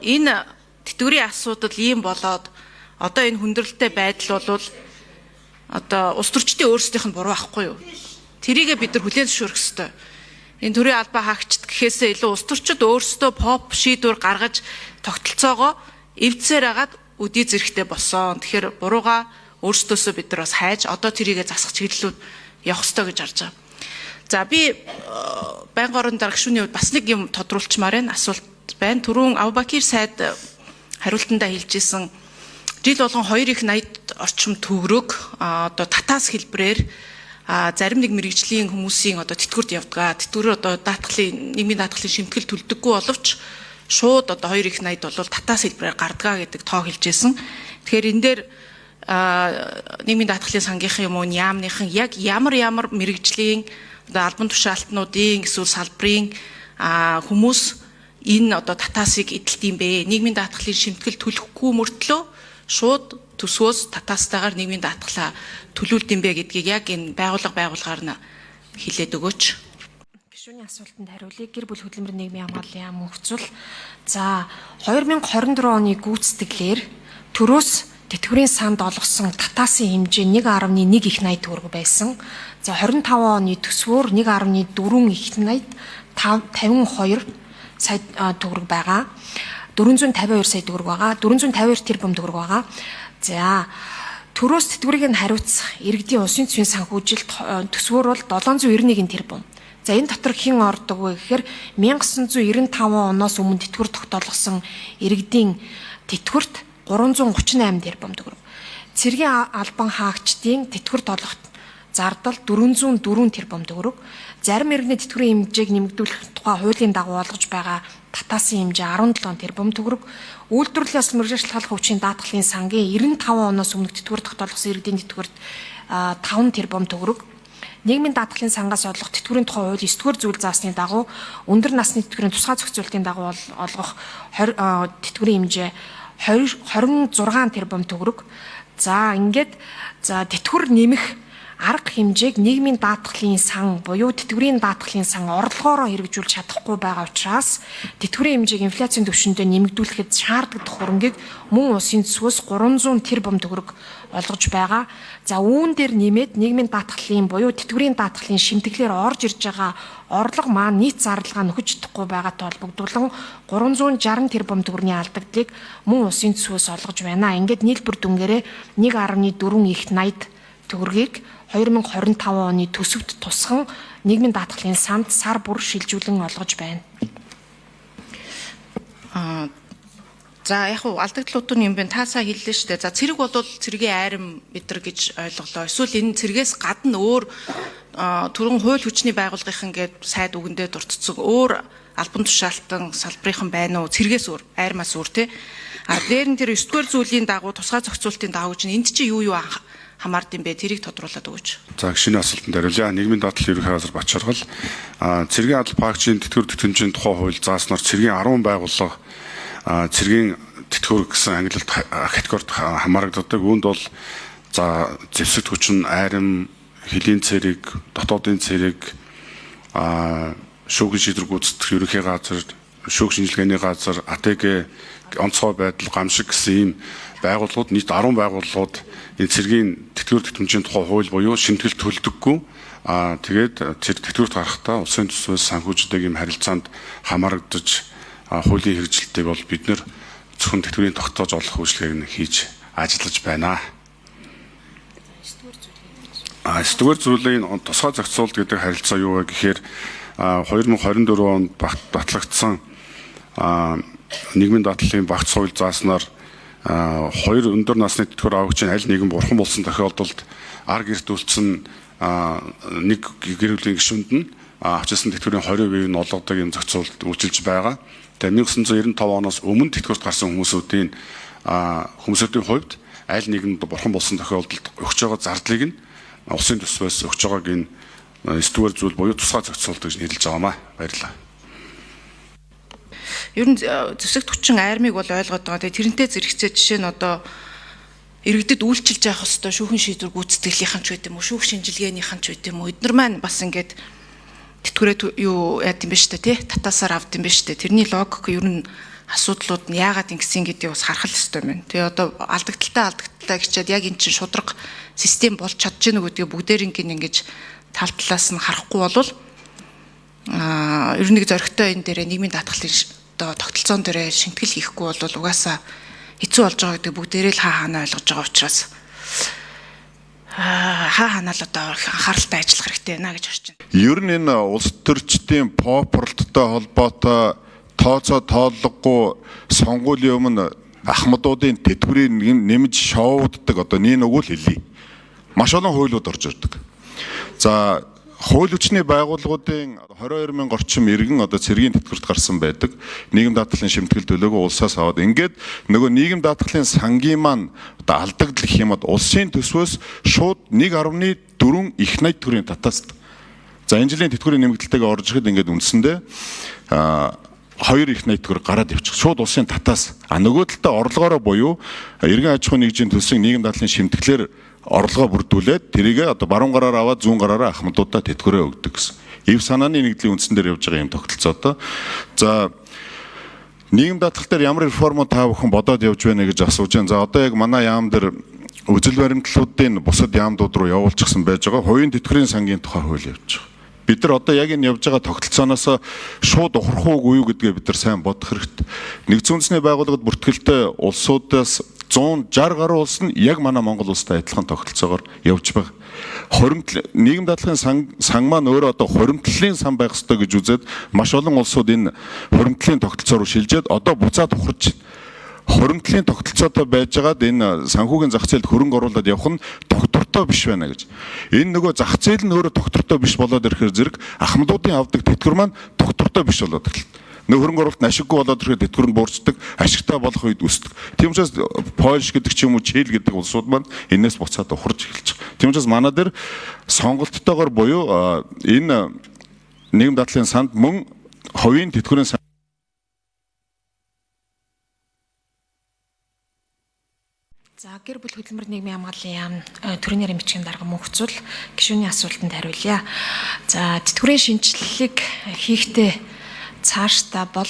Энэ тэтгэврийн асуудал ийм болоод одоо энэ хүндрэлтэй байдал бол одоо улс төрчдийн өөрсдийнх нь буруу байхгүй юу? Тэрийгээ бид нар хүлээн зөвшөөрөх ёстой. Энэ төрийн албаа хаагчд гэхээсээ илүү улс төрчид өөрсдөө поп шийдвэр гаргаж тогтолцоогоо эвдсээр агаад үдий зэрэгтэй болсон. Тэгэхээр бурууга өөрсдөөсөө бид нар бас хайж одоо тэрийгээ засах чиглэлүүд явах ёстой гэж харж байгаа. За би байнгын орон дарагшууны хувьд бас нэг юм тодруулчмаар байна. Асуулт байна. Түрүүн Авбакир сайд хариултандаа хэлжсэн жил болгон 280 орчим төгрөг одоо татаас хэлбэрээр зарим нэг мэрэгжлийн хүмүүсийн одоо тэтгэврт явдаг. Тэтгэврээр одоо даатгалын нийгмийн даатгалын шимтгэл төлдөггүй боловч шууд одоо 280 бол татаас хэлбэрээр гардгаа гэдэг тоо хэлжсэн. Тэгэхээр энэ дээр нийгмийн даатгалын сангийнхан юм уу яамныхан яг ямар мэрэгжлийн одоо албан тушаалтнуудын эсвэл салбарын хүмүүс энэ одоо татаасыг эдэлт юм бэ? Нийгмийн даатгалын шимтгэл төлөхгүй мөртлөө шууд төсвөөс татаастайгаар нийгмийн даатгалаа төлүүлд юм бэ гэдгийг яг энэ байгууллагаар нь хэлээд өгөөч. Гишүүний асуултанд хариулъя. Гэр бүл хөдөлмөр нийгмийн хамгааллын яам хөгжил. За 2024 оны гүйцэтгэлээр төрөөс тэтгэврийн санд олгосон татаасын хэмжээ 1.1 их 80 төгрөг байсан. За 25 оны төсвөөр 1.4 их 80 52 сая төгрөг байгаа. 452 сая төгрөг байгаа. 452 тэрбум төгрөг байгаа. За төрөөс тэтгэврийг нь хариуцах иргэдийн улсын цэврийн санхүүжилт төсвөр бол 791 тэрбум. За энэ дотор хэн ордог вэ гэхээр 1995 оноос өмнө тэтгэвэр тогтоолгосон иргэдийн тэтгэврт 338 тэрбум төгрөг. Цэргийн албан хаагчдын тэтгэврт олох зардал 404 тэрбум төгрөг. Зарим иргэний тэтгэврийн хэмжээг нэмэгдүүлэх тухай хуулийн дагуу олгож байгаа татаасын хэмжээ 17 тэрбум төгрөг. Үйлдвэрлэлээс мөрөжлөх хүчийн даатгалын сангийн 95 оноос өмнө тэтгэвэр тогтоолгосон иргэдийн тэтгэврт 5 тэрбум төгрөг. Нийгмийн даатгалын сангаас олгох тэтгэврийн тухай хууль 9-р зүйл заасны дагуу өндөр насны тэтгэврийн тусгай зохицуултын дагуу олгох тэтгэврийн хэмжээ 26 тэрбум төгрөг. За ингээд тэтгэвэр нэмэх арга хэмжээг нийгмийн даатгалын сан буюу тэтгэврийн даатгалын сан орлогоороо хэрэгжүүлж чадахгүй байгаа учраас тэтгэврийн хэмжээг инфляцийн түвшиндээ нэмэгдүүлэхэд шаарддаг хөрөнгийг мөн улсын төсвөөс 300 тэрбум төгрөг олгож байгаа. За үүн дээр нэмээд нийгмийн даатгалын буюу тэтгэврийн даатгалын шимтгэлээр орж ирж байгаа орлого маань нийт зардалгаа нөхөж чадахгүй байгаатай холбогдуулан 360 тэрбум төгрөгийн алдагдлыг мөн улсын төсвөөс олгож байна. Ингээд нийлбэр дүнгээрээ 1.4 их 80 төгрөгийг 2025 оны төсөвт тусган нийгмийн даатгалын санд сар бүр шилжүүлэн олгож байна. За яг уу алдагдлууд нь юм бэ? Таасаа хэллээ шүү дээ. За цэрэг бол цэргийн айрам мэдэр гэж ойлголоо. Эсвэл энэ цэргээс гадна өөр түрэн хууль хүчний байгууллагын гээд сайд үгэндээ дурдцсан өөр албан тушаалтан салбарынхан байна уу? Цэргээс өөр, айрмаас өөр тий. Дээр нь тэр 9-р зүйлийн дагуу тусгай зохицуултын дагуу чинь энд чинь юу хамаард юм бэ? Тэрийг тодруулаад өгөөч. За гишүүний асуултанд хариулъя. Нийгмийн даатгалын ерөнхий газар Бачаргал цэргийн албан хаагчийн тэтгэвэр тэтгэмжийн тухай хууль зааснаар цэргийн 10 байгууллага цэргийн тэтгэвэр гэсэн ангилалт категорид хамаарагддаг. Үүнд бол за зэвсэгт хүчин, айрам, хөлийн цэрэг, дотоодын цэрэг, шүүгэн шийдвэр гүйцэтгэх ерөнхий газар, шүүх шинжилгээний газар, АТГ, онцгой байдал, гамшиг гэсэн ийм байгууллагууд нийт 10 байгууллагууд энэ цэргийн тэтгэвэр тэтгэмжийн тухай хууль буюу шимтгэл төлдөггүй тэгээд тэтгэврт гарахдаа улсын төсвөөс санхүүждэг ийм харилцаанд хамаарагдаж хуулийн хэрэгжилтийг бол бид нэр зөвхөн тэтгэврийн тогтоож олох үйлчлэгийг хийж ажиллаж байна. 9-р зүйлийн тусгай зохицуулт гэдэг харилцаа юу вэ гэхээр 2024 онд батлагдсан нийгмийн даатгалын багц хууль зааснаар хоёр өндөр насны тэтгэвэр авагчийн аль нэгэн бурхан болсон тохиолдолд ар гэрт үлдсэн нэг гэр бүлийн гишүүнд нь авчирсан тэтгэврийн 20% нь олгодог юм зохицуулт үйлчилж байгаа. Тэгээд 1995 оноос өмнө тэтгэврт гарсан хүмүүсийн хувьд аль нэгэнд бурхан болсон тохиолдолд өгч байгаа зардлыг нь улсын төсвөөс өгч байгааг энэ 9-р зүйл буюу тусгай зохицуулт гэж нэрлэж байгаамаа. Баярлалаа. Ер нь зэвсэгт хүчин айрмыг бол ойлгоод байгаа. Тэгээ тэрнтэй зэрэгцээ жишээ нь одоо иргэдэд үйлчилж явах хэвээр шүүхэн шийдвэр гүйцэтгэлийнхэн ч байт юм уу, шүүх шинжилгээнийхэн ч байт юм уу. Эдгээр маань бас ингээд тэтгэврээ юу яад юм бэ штэ тий татаасаар авд юм бэ штэ. Тэрний логик ер нь асуудлууд нь яагаад ингэсэн гэдгийг бас харах ёстой байна. Тэгээ одоо алдагдaltaй гэчихэд яг эн чинь шудраг систем болж чадж гэнэ гэдгийг бүгдээрийнх нь ингэж тал талаас нь харахгүй болвол ер нь нэг зөрөгтэй энэ дээрээ нийгмийн даатгалын одоо тогтолцоон дээрээ шинтгэл хийхгүй бол угаасаа хэцүү болж байгаа гэдэг бүгдээрээ л хаана ойлгож байгаа учраас хаана л одоо анхааралтай ажиллах хэрэгтэй байна гэж харж байна. Ер нь энэ улс төрчдийн попурлттой холбоотой тооцоо тооллогогүй сонгуулийн өмнө ахмадуудын тэтгэврийг нэмж шоуддаг одоо нэг үг л хэлье. Маш олон хуулиуд орж ирдэг. За хууль хүчний байгууллагуудын 22,000 орчим иргэн одоо цэргийн тэтгэврт гарсан байдаг. Нийгэм даатгалын шимтгэл төлөөгөө улсаас аваад ингээд нөгөө нийгэм даатгалын сангийн маань одоо алдагдал гэх юм бол улсын төсвөөс шууд 1.4 их найт төгрөгийн татаас. За энэ жилийн тэтгэврийн нэмэгдэлтэйгээ орж ирэхэд ингээд үндсэндээ 2 их найт төгрөг гараад явчих. Шууд улсын татаас. Нөгөө талдаа орлогоороо буюу иргэн аж ахуйн нэгжийн төлсөн нийгэм даатгалын шимтгэлээр орлогоо бүрдүүлээд тэрийг одоо баруун гараар аваад зүүн гараараа ахмадуудаа тэтгэврээ өгдөг гэсэн. Ив санааны нэгдлийн үндсэн дээр явж байгаа юм тогтолцоотой. За нийгэм даатгал дээр ямар реформ та бүхэн бодоод явж байна гэж асууж байна. За одоо яг манай яам дээр үзэл баримтлалуудын бусад яамдууд руу явуулчихсан байж байгаа. Хувийн тэтгэврийн сангийн тухай хууль явж байгаа. Бид нар одоо яг энэ явж байгаа тогтолцооноос шууд ухрах уугүй юу гэдгээ бид нар сайн бодох хэрэгтэй. Нэгдсэн үндэсний байгууллагад бүртгэлтэй улсуудаас 160 гаруй улс нь яг манай Монгол улстай адилхан тогтолцоогоор явж байгаа. Нийгэм даатгалын сан маань өөрөө одоо хуримтлалын сан байх ёстой гэж үзээд маш олон улсууд энэ хуримтлалын тогтолцоо руу шилжээд одоо буцаад ухарч хуримтлалын тогтолцоотой байжгаад энэ санхүүгийн зах зээлд хөрөнгө оруулаад явах нь доктортой биш байна гэж. Энэ нөгөө зах зээл нь өөрөө доктортой биш болоод ирэхээр зэрэг ахмадуудын авдаг тэтгэвэр маань доктортой биш болоод ирлээ. Нэг хөрөнгө оруулалт нь ашиггүй болоод ирэхэд тэтгэвэр нь буурчдаг, ашигтай болох үед өсдөг. Тийм учраас Польш гэдэг ч юм уу Чили гэдэг улсууд маань энээс буцаад ухарч эхэлж байгаа. Тийм учраас манай дээр сонголттойгоор буюу энэ нийгэм даатгалын санд мөн хувийн тэтгэврийн За гэр бүл хөдөлмөр нийгмийн хамгааллын яам төрийн нэрийн бичгийн дарга мөнхцөл гишүүний асуултанд хариулъя. За тэтгэврийн шинжилгээг хийхдээ цаашдаа бол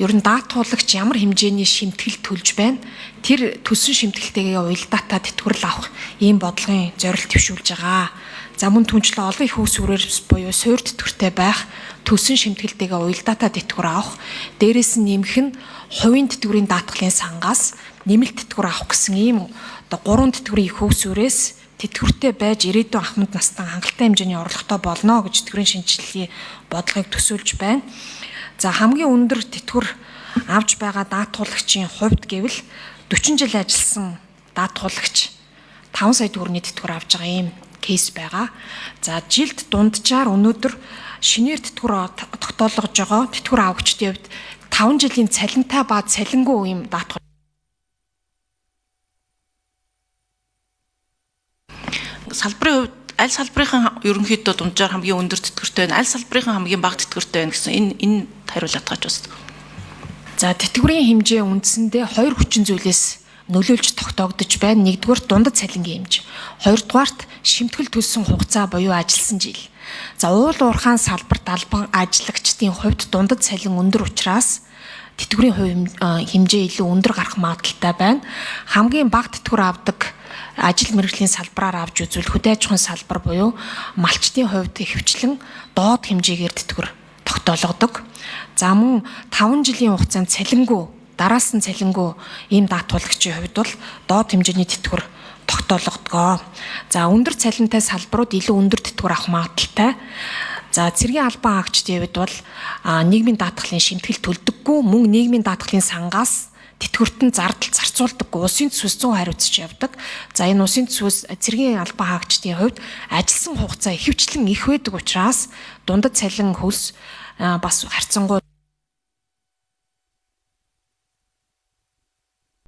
ер нь даатгуулагч ямар хэмжээний шимтгэл төлж байна. Тэр төссөн шимтгэлтэйгээ уялдаатай тэтгэврэл авах ийм бодлогын зорилт төвшүүлж байгаа. За мөн түнчлэн олон их хөөс үрээрс буюу суур тэтгэвртэй байх, төссөн шимтгэлтэйгээ уялдаатай тэтгэвэр авах, дээрээс нь нэмэх нь хувийн тэтгэврийн даатгалын сангаас нэмэлт тэтгэвэр авах гэсэн ийм одоо 3 тэтгэврийн их хөөс үрээс тэтгэвртэй байж ирээдүйн ахмад настан хангалттай хэмжээний орлоготой болно гэж тэтгэврийн шинжилгээний бодлогыг төсөөлж байна. За хамгийн өндөр тэтгэвэр авж байгаа даатгуулагчийн хувьд гэвэл 40 жил ажилласан даатгуулагч 5 сая төгрөгийн тэтгэвэр авж байгаа юм кейс байгаа. За жилд дунджаар өнөөдөр шинээр тэтгэвэр тогтоолгож байгаа тэтгэвэр авагчдын хувьд 5 жилийн цалинтай ба цалингүй юм даатгал. Салбарын хувьд аль салбарын ерөнхийдөө дунджаар хамгийн өндөр тэтгэвртэй байна, аль салбарын хамгийн бага тэтгэвртэй байна гэсэн энэ хариулт тааж байна. За тэтгэврийн хэмжээ үндсэндээ 2 хүчин зүйлээс нөлөөлж тогтоогдож байна. Нэгдүгээр дундад цалингийн хэмжээ. Хоёрдугаарт шимтгэл төлсөн хугацаа буюу ажилласан жил. За уул уурхаан салбарт албан ажиллагчдын хувьд дундад цалин өндөр учраас тэтгэврийн хэмжээ илүү өндөр гарах магадaltaй байна. Хамгийн бага тэтгэвэр авдаг ажил мэргэжлийн салбараар авч үзвэл хөдөө аж ахуйн салбар буюу малчдын хувьд ихэвчлэн доод хэмжээгээр тэтгэвэр тогтоологдог. За мөн 5 жилийн хугацаанд цалингүй, дараас нь цалингүй ийм даатгуулагчийн хувьд бол доод хэмжээний тэтгэвэр тогтоологдгоо. За өндөр цалинтай салбарууд илүү өндөр тэтгэвэр авах магадaltaй. За цэргийн албан хаагчдын хувьд бол нийгмийн даатгалын шимтгэл төлдөггүй, мөн нийгмийн даатгалын сангаас тэтгэвртэн зардал зарцуулдаггүй, улсын төсвөөс 100 хариуцж явдаг. За энэ улсын төсвөөс цэргийн албан хаагчдын хувьд ажилласан хугацаа ихэвчлэн их байдаг учраас дундад цалин хөлс бас харьцангуй